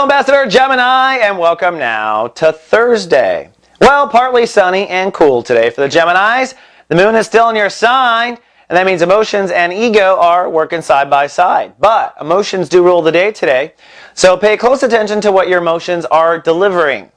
Well, Ambassador Gemini, and welcome now to Thursday. Well, partly sunny and cool today for the Geminis. The moon is still in your sign, and that means emotions and ego are working side by side. But emotions do rule the day today, so pay close attention to what your emotions are delivering.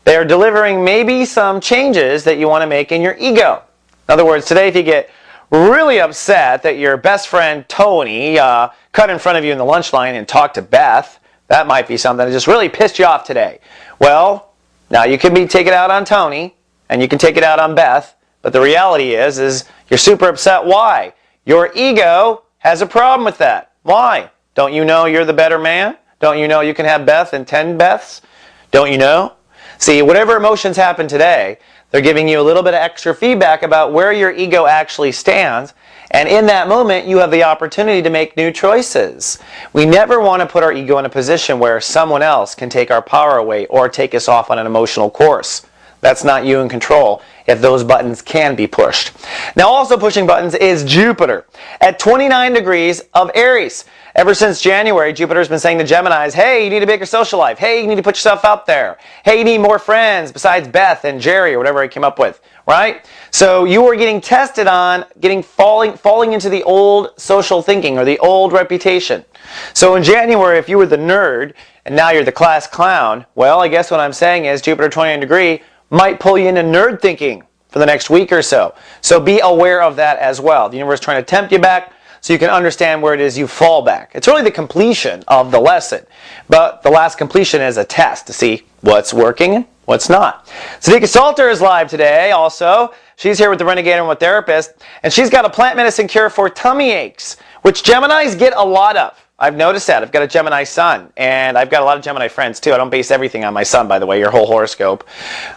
They are delivering maybe some changes that you want to make in your ego. In other words, today if you get really upset that your best friend Tony cut in front of you in the lunch line and talked to Beth, that might be something that just really pissed you off today. Well, now you can take it out on Tony, and you can take it out on Beth, but the reality is you're super upset. Why? Your ego has a problem with that. Why? Don't you know you're the better man? Don't you know you can have Beth and 10 Beths? Don't you know? See, whatever emotions happen today, they're giving you a little bit of extra feedback about where your ego actually stands. And in that moment, you have the opportunity to make new choices. We never want to put our ego in a position where someone else can take our power away or take us off on an emotional course. That's not you in control if those buttons can be pushed. Now also pushing buttons is Jupiter at 29 degrees of Aries. Ever since January, Jupiter's been saying to Geminis, hey, you need a bigger social life. Hey, you need to put yourself out there. Hey, you need more friends besides Beth and Jerry or whatever I came up with, right? So you are getting tested on falling into the old social thinking or the old reputation. So in January, if you were the nerd and now you're the class clown, well, I guess what I'm saying is Jupiter 29 degree might pull you into nerd thinking for the next week or so. So be aware of that as well. The universe is trying to tempt you back so you can understand where it is you fall back. It's really the completion of the lesson. But the last completion is a test to see what's working and what's not. Sadika Salter is live today also. She's here with the Renegade and with Therapist. And she's got a plant medicine cure for tummy aches, which Geminis get a lot of. I've noticed that. I've got a Gemini sun, and I've got a lot of Gemini friends too. I don't base everything on my sun, by the way, your whole horoscope.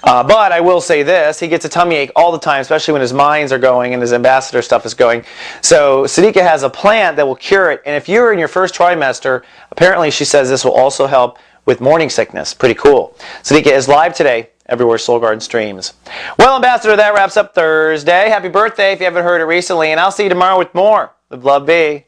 But I will say this, he gets a tummy ache all the time, especially when his minds are going and his ambassador stuff is going. So Sadika has a plant that will cure it, and if you're in your first trimester, apparently she says this will also help with morning sickness. Pretty cool. Sadika is live today, everywhere Soul Garden streams. Well, Ambassador, that wraps up Thursday. Happy birthday if you haven't heard it recently, and I'll see you tomorrow with more. With love, B.